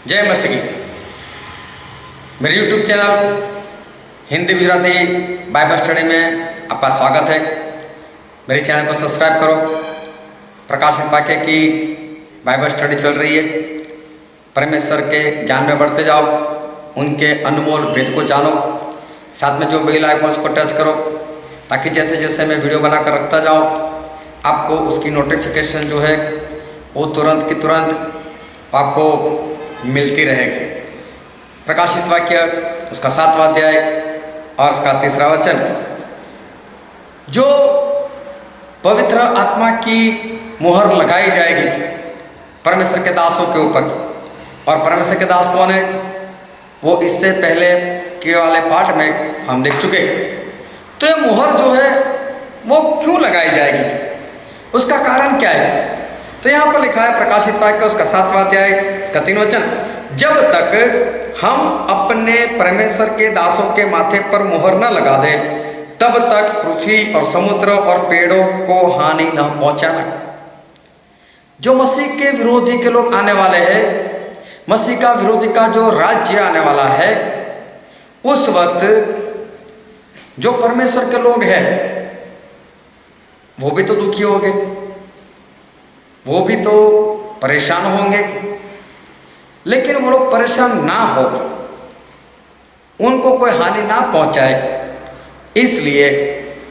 जय मसीह की। मेरे YouTube channel Hindi Gujarati Bible study में आपका स्वागत है। मेरे चैनल को सब्सक्राइब करो। प्रकाशित वाक्य की बाइबल स्टडी चल रही है। परमेश्वर के ज्ञान में बढ़ते जाओ, उनके अनमोल भेद को जानो। साथ में जो बेल आइकन उसको टच करो ताकि जैसे जैसे मैं वीडियो बनाकर रखता जाऊँ आपको उसकी नोटिफिकेशन जो है वो तुरंत की तुरंत आपको मिलती रहेगी। प्रकाशित वाक्य उसका 7वां अध्याय और उसका 3रा वचन, जो पवित्र आत्मा की मुहर लगाई जाएगी परमेश्वर के दासों के ऊपर। और परमेश्वर के दास कौन है वो इससे पहले के वाले पाठ में हम देख चुके। तो ये मुहर जो है वो क्यों लगाई जाएगी, उसका कारण क्या है? तो यहाँ पर लिखा है प्रकाशित वाक्य उसका 7वां अध्याय इसका 3 वचन, जब तक हम अपने परमेश्वर के दासों के माथे पर मुहर न लगा दे तब तक पृथ्वी और समुद्र और पेड़ों को हानि न पहुंचाना। जो मसीह के विरोधी के लोग आने वाले हैं, मसीह का विरोधी का जो राज्य आने वाला है, उस वक्त जो परमेश्वर के लोग हैं वो भी तो दुखी होंगे, वो भी तो परेशान होंगे। लेकिन वो लोग परेशान ना हो, उनको कोई हानि ना पहुंचाए, इसलिए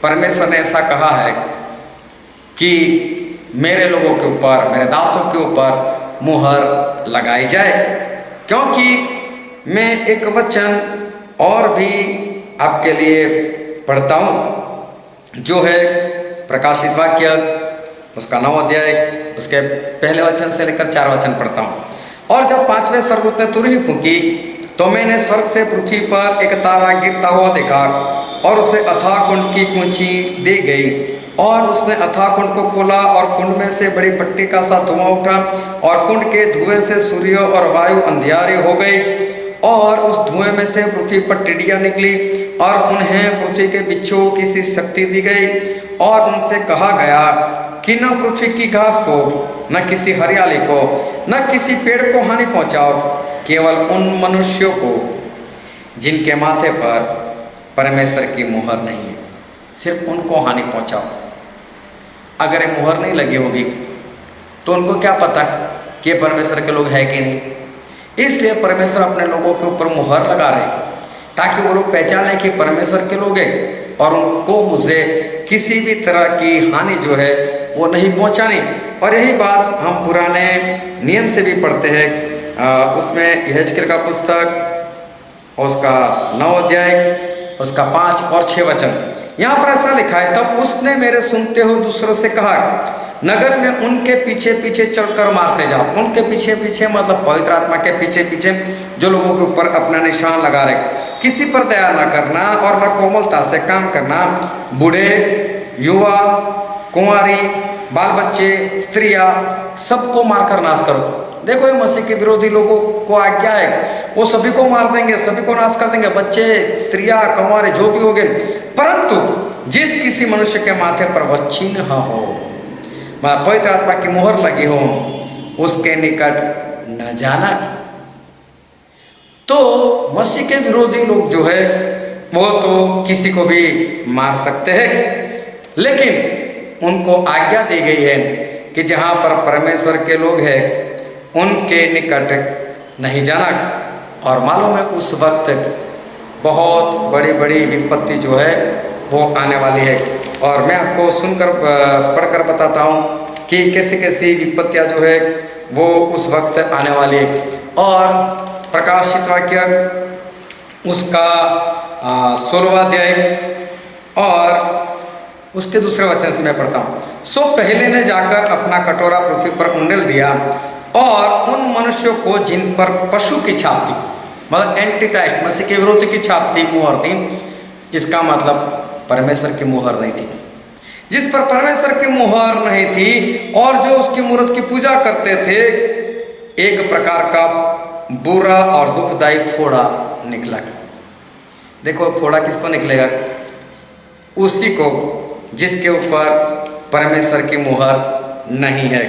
परमेश्वर ने ऐसा कहा है कि मेरे लोगों के ऊपर, मेरे दासों के ऊपर मुहर लगाई जाए। क्योंकि मैं एक वचन और भी आपके लिए पढ़ता हूं जो है प्रकाशित वाक्य उसका 9वां अध्याय उसके पहले वचन से लेकर 4 वचन पढ़ता हूँ। और जब 5वें स्वर्गदूत ने तुरही फूंकी तो मैंने स्वर्ग से पृथ्वी पर एक तारा गिरता हुआ देखा और उसे अथाह कुंड की कुंजी दी गई। और उसने अथाह कुंड को खोला और कुंड में से बड़ी पट्टी का सा धुआं उठा और कुंड के धुएं से सूर्य और वायु अंधियारे हो गई। और उस धुएं में से पृथ्वी पर टिड्डियां निकली और उन्हें पृथ्वी के बिच्छू की सी शक्ति दी गई। और उनसे कहा गया कि न पृथ्वी की घास को, न किसी हरियाली को, न किसी पेड़ को हानि पहुंचाओ, केवल उन मनुष्यों को जिनके माथे पर परमेश्वर की मुहर नहीं है, सिर्फ उनको हानि पहुंचाओ। अगर ये मुहर नहीं लगी होगी तो उनको क्या पता कि परमेश्वर के लोग हैं कि नहीं। इसलिए परमेश्वर अपने लोगों के ऊपर मुहर लगा रहे ताकि वो लोग पहचाने कि परमेश्वर के लोग हैं और उनको मुझे किसी भी तरह की हानि जो है वो नहीं पहुंचानी। और यही बात हम पुराने नियम से भी पढ़ते हैं, उसमें यहेजकेल का पुस्तक उसका 9 अध्याय उसका 5 और 6 वचन, यहाँ पर ऐसा लिखा है, तब उसने मेरे सुनते हुए दूसरों से कहा, नगर में उनके पीछे पीछे चलकर मारते जाओ। उनके पीछे पीछे मतलब पवित्र आत्मा के पीछे पीछे जो लोगों के ऊपर अपना निशान लगा रहे, किसी पर दया न करना और न कोमलता से काम करना, बूढ़े, युवा, कुंवारी, बाल बच्चे, स्त्रियां, सबको मारकर नाश करो। देखो ये मसीह के विरोधी लोगों को आज्ञा है, वो सभी को मार देंगे, सभी को नाश कर देंगे, बच्चे, स्त्रियां, कुंवारे जो भी होंगे, परंतु जिस किसी मनुष्य के माथे पर वह चिन्ह हो, पवित्र आत्मा की मुहर लगी हो, उसके निकट न जाना। तो मसीह के विरोधी लोग जो है वो तो किसी को भी मार सकते हैं, लेकिन उनको आज्ञा दी गई है कि जहां पर परमेश्वर के लोग हैं उनके निकट नहीं जाना। और मालूम है उस वक्त बहुत बड़ी बड़ी विपत्ति जो है वो आने वाली है। और मैं आपको सुनकर पढ़कर बताता हूँ कि कैसी कैसी विपत्तियाँ जो है वो उस वक्त आने वाली है। और प्रकाशित वाक्य उसका 16वां अध्याय और उसके 2 वचन से मैं पढ़ता हूँ। सो पहले ने जाकर अपना कटोरा पृथ्वी पर उंडेल दिया और उन मनुष्यों को जिन पर पशु की छाप थी, मतलब एंटी क्राइस्ट मसीह के विरोधी की छाप थी, मुहर थी, इसका मतलब परमेश्वर की मुहर नहीं थी, जिस पर परमेश्वर की मुहर नहीं थी और जो उसकी मूर्त की पूजा करते थे, एक प्रकार का बुरा और दुखदायी फोड़ा निकला। देखो फोड़ा किसको निकलेगा? उसी को जिसके ऊपर परमेश्वर की मुहर नहीं है।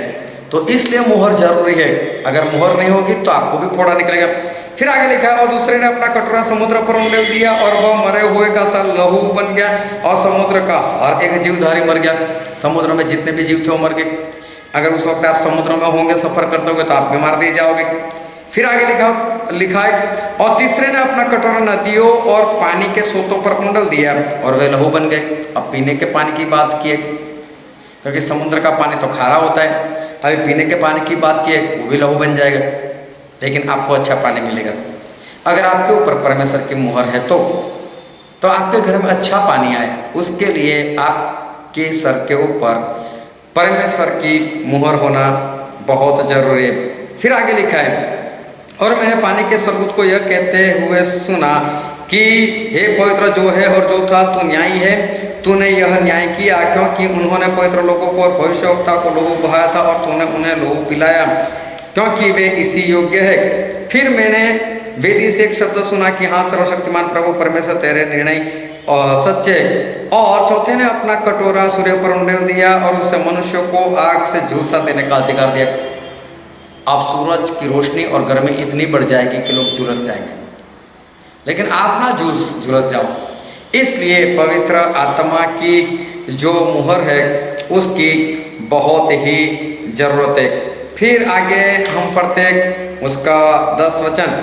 तो इसलिए मुहर जरूरी है। अगर मुहर नहीं होगी तो आपको भी फोड़ा निकलेगा। फिर आगे लिखा है, और दूसरे ने अपना कटोरा समुद्र पर उंडेल दिया और वह मरे हुए का सा लहू बन गया और समुद्र का हर एक जीवधारी मर गया। समुद्र में जितने भी जीव थे वो मर गए। अगर उस वक्त आप समुद्र में होंगे, सफर करते होंगे, तो आप भी मार दिए जाओगे। फिर आगे लिखा है, और तीसरे ने अपना कटोरा नदियों और पानी के स्रोतों पर उंडल दिया और वे लहू बन गए। अब पीने के पानी की बात की है, क्योंकि समुद्र का पानी तो खारा होता है। अभी पीने के पानी की बात की है, वो भी लहू बन जाएगा, लेकिन आपको अच्छा पानी मिलेगा। अगर आपके ऊपर परमेश्वर की मुहर है तो आपके घर में अच्छा पानी आए, उसके लिए आपके सर के ऊपर परमेश्वर की मुहर होना बहुत जरूरी है। फिर आगे लिखा है, और मैंने पानी के स्वर्गदूत को यह कहते हुए सुना कि हे पवित्र जो है और जो था, तू न्यायी है। तूने यह न्याय किया क्योंकि उन्होंने पवित्र लोगों को और भविष्यवक्ता को लहू बहाया था, और तूने उन्हें लहू पिलाया क्योंकि वे इसी योग्य है। फिर मैंने वेदी से एक शब्द सुना कि हाँ, सर्वशक्तिमान प्रभु परमेश्वर, तेरे निर्णय सच्चे। और चौथे ने अपना कटोरा सूर्य पर उंडेल दिया और उससे मनुष्यों को आग से झुलसा देने का अधिकार दिया। अब सूरज की रोशनी और गर्मी इतनी बढ़ जाएगी कि लोग झुलस जाएंगे, लेकिन आप ना झुलस जाओ। इसलिए पवित्र आत्मा की जो मुहर है उसकी बहुत ही जरूरत है। फिर आगे हम पढ़ते उसका 10 वचन,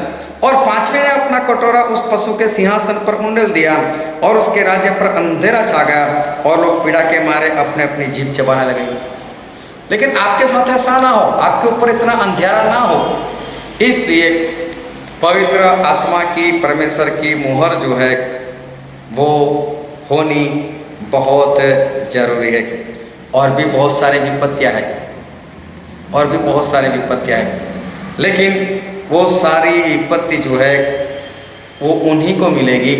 और पांचवें ने अपना कटोरा उस पशु के सिंहासन पर उंडेल दिया और उसके राज्य पर अंधेरा छा गया और लोग पीड़ा के मारे अपने अपनी जीभ चबाने लगे। लेकिन आपके साथ ऐसा ना हो, आपके ऊपर इतना अंधेरा ना हो, इसलिए पवित्र आत्मा की, परमेश्वर की मुहर जो है वो होनी बहुत जरूरी है। और भी बहुत सारी विपत्तियां हैं, और भी बहुत सारी विपत्तियां हैं, लेकिन वो सारी विपत्ति जो है वो उन्हीं को मिलेगी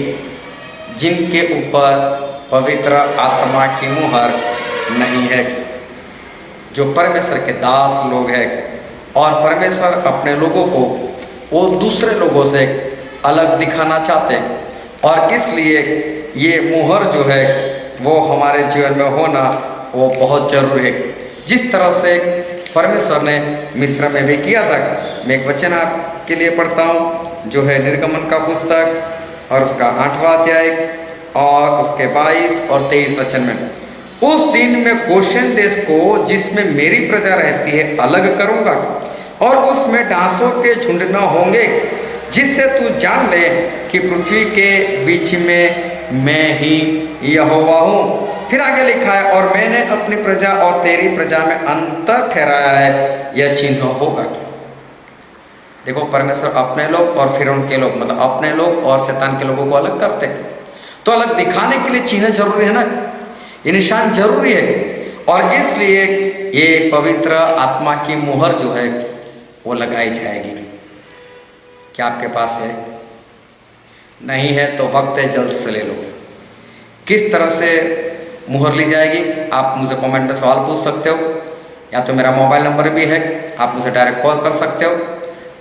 जिनके ऊपर पवित्र आत्मा की मुहर नहीं है, जो परमेश्वर के दास लोग हैं। और परमेश्वर अपने लोगों को वो दूसरे लोगों से अलग दिखाना चाहते हैं, और इसलिए ये मुहर जो है वो हमारे जीवन में होना वो बहुत जरूरी है। जिस तरह से परमेश्वर ने मिस्र में भी किया था। मैं एक वचन आपके लिए पढ़ता हूँ जो है निर्गमन का पुस्तक और उसका 8वां अध्याय और उसके 22 और 23 वचन में, उस दिन मैं गोशेन देश को जिसमें मेरी प्रजा रहती है अलग करूंगा और उसमें डांसों के झुंड न होंगे, जिससे तू जान ले कि पृथ्वी के बीच में मैं ही यहोवा हूँ। फिर आगे लिखा है, और मैंने अपनी प्रजा और तेरी प्रजा में अंतर ठहराया है, यह चिन्ह होगा। देखो, परमेश्वर अपने लोग और फिर उनके लोग, मतलब अपने लोग और शैतान के लोगों को अलग करते, तो अलग दिखाने के लिए चिन्ह जरूरी है ना, ये निशान जरूरी है। और इसलिए ये पवित्र आत्मा की मुहर जो है वो लगाई जाएगी। क्या आपके पास है? नहीं है तो वक्त है, जल्द से ले लो। किस तरह से मुहर ली जाएगी आप मुझे कमेंट में सवाल पूछ सकते हो, या तो मेरा मोबाइल नंबर भी है, आप मुझे डायरेक्ट कॉल कर सकते हो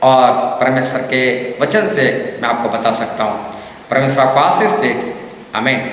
और परमेश्वर के वचन से मैं आपको बता सकता हूँ। परमेश्वर आपको आशीष दे। आमीन।